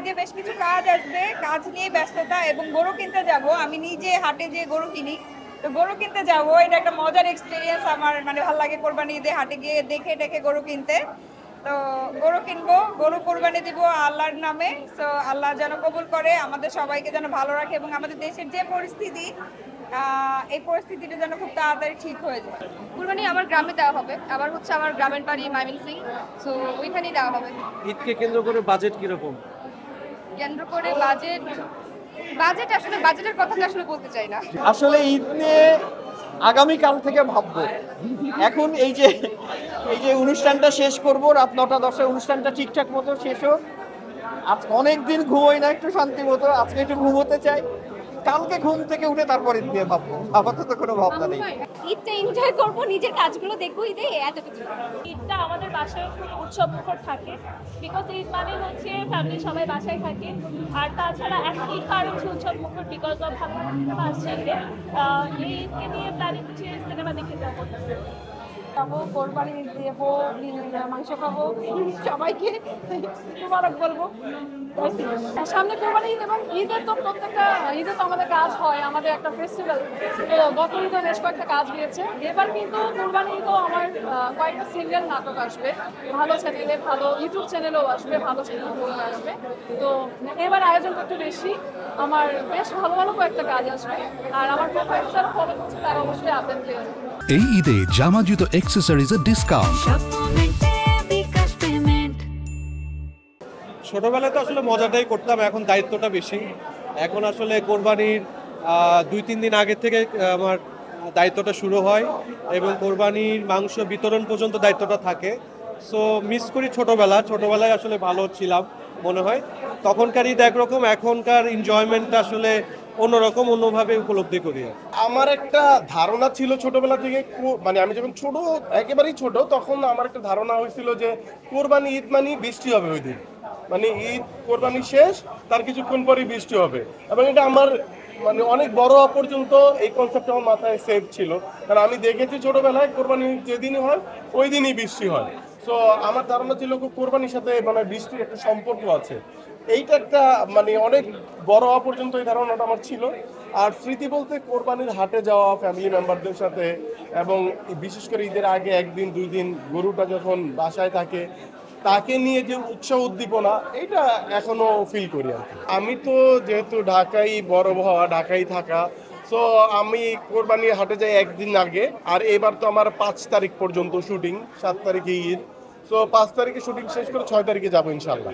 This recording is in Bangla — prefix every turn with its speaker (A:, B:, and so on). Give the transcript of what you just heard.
A: ঈদে বেশ কিছু কাজ আসবে, কাজ নিয়ে ব্যস্ততা এবং গরু কিনতে যাব। আমি নিজে হাটে যে গরু কিনি, তো গরু কিনতে যাব, এটা একটা মজার এক্সপিরিয়েন্স আমার, মানে ভালো লাগে কোরবানি ঈদে হাটে গিয়ে দেখে দেখে গরু কিনতে। তো গরু কিনবো, গরু কোরবানি দিব আল্লাহর নামে। তো আল্লাহ যেন কবুল করে, আমাদের সবাইকে যেন ভালো রাখে এবং আমাদের দেশের যে পরিস্থিতি, এই পরিস্থিতিটা যেন খুব তাড়াতাড়ি ঠিক হয়ে যায়।
B: কুরবানি আমার গ্রামে দেওয়া হবে, আবার হচ্ছে আমার গ্রামের বাড়ি ময়মনসিংহ, সো ওইখানেই দেওয়া হবে।
C: ঈদকে কেন্দ্র করে বাজেট কিরকম?
B: কেন্দ্র করে বাজেট আসলে বাজেটের কথাটা আসলে বলতে চাই না।
D: আসলে ঈদ নিয়ে আগামীকাল থেকে ভাববো। এখন এই যে অনুষ্ঠানটা শেষ করব, রাত 9টা-10টায় অনুষ্ঠানটা ঠিকঠাক মতো শেষ হোক। আজ অনেকদিন ঘুমোই না একটু শান্তি মতো, আজকে একটু ঘুমোতে চাই। কালকে ঘুম থেকে উঠে তারপর ঈদ নিয়ে ভাববো, আপাতত কোনো ভাবনা নেই।
B: ঈদটা এনজয় করবো, নিজের কাজগুলো দেখবো, ঈদে এতটুকু।
E: ঈদটা আমাদের বাসায় খুব উৎসব মুখর থাকে, বিকজ ঈদ মানে হচ্ছে ফ্যামিলি সবাই বাসায় থাকে। আর তাছাড়া ঈদ আর হচ্ছে উৎসব মুখর বিকজ অফ আসছে। এই ঈদকে নিয়ে প্ল্যানিং হচ্ছে সিনেমা দেখে যাবো।
A: কোরবানি দেবো, মাংস খাবো, সবাইকে মুবারক বলবো।
F: সামনে কোরবানি ঈদ এবং ঈদের তো প্রত্যেকটা ঈদে তো আমাদের কাজ হয়, আমাদের একটা ফেস্টিভ্যাল। তো গত ঈদে বেশ কয়েকটা কাজ দিয়েছে। এবার কিন্তু কোরবানি ঈদেও আমার কয়েকটা সিরিয়াল নাটক আসবে, ভালো চ্যানেলে, ভালো ইউটিউব চ্যানেলেও আসবে, ভালো চ্যানেলগুলো আসবে। তো এবার আয়োজনটা একটু বেশি, আমার বেশ ভালো ভালো কয়েকটা কাজ আসবে। আর আমার প্রোফাইল যারা ফলো করছে তারা অবশ্যই আপডেট পেয়ে যাবে।
G: এই ঈদে জামা জুতো অ্যাক্সেসরিজের ডিসকাউন্ট।
C: ছোটবেলায় তো আসলে মজাটাই করতাম, এখন দায়িত্বটা বেশি। এখন আসলে কোরবানির 2-3 দিন আগে থেকে আমার দায়িত্বটা শুরু হয় এবং কোরবানির মাংস বিতরণ পর্যন্ত দায়িত্বটা থাকে। সো মিস করি ছোটবেলায় আসলে ভালো ছিলাম মনে হয়। তখনকার ঈদ একরকম, এখনকার এনজয়মেন্টটা আসলে অন্যরকম, অন্যভাবে উপলব্ধি করি।
H: আমার একটা ধারণা ছিল ছোটবেলা থেকে, মানে আমি যখন ছোট, একেবারেই ছোট, তখন আমার একটা ধারণা হয়েছিল যে কোরবানি ঈদ মানে বৃষ্টি হবে ওই দিন, মানে ঈদ কোরবানি শেষ তার কিছুক্ষণ পরই বৃষ্টি হবে। এবং এটা আমার মানে অনেক বড় হওয়া পর্যন্ত এই কনসেপ্ট আমার মাথায় সেভ ছিল, কারণ আমি দেখেছি ছোটবেলায় কোরবানি যেদিনই হয় ওই দিনই বৃষ্টি হয়। সো আমার ধারণা ছিল কোরবানির সাথে মানে বৃষ্টির একটা সম্পর্ক আছে। এইটা একটা মানে অনেক বড় হওয়া পর্যন্ত এই ধারণাটা আমার ছিল। আর স্মৃতি বলতে কোরবানির হাটে যাওয়া ফ্যামিলি মেম্বারদের সাথে, এবং বিশেষ করে ঈদের আগে 1-2 দিন গরুটা যখন বাসায় থাকে তাকে নিয়ে যে উৎসাহ উদ্দীপনা, এটা এখনো ফিল করি আর কি। আমি তো যেহেতু ঢাকায় বড় হওয়া, ঢাকায় থাকা, সো আমি কোরবানির হাটে যাই একদিন আগে। আর এবার তো আমার 5 তারিখ পর্যন্ত শুটিং, 7 তারিখে ঈদ। সো 5 তারিখে শুটিং শেষ করে 6 তারিখে যাবো ইনশাল্লাহ।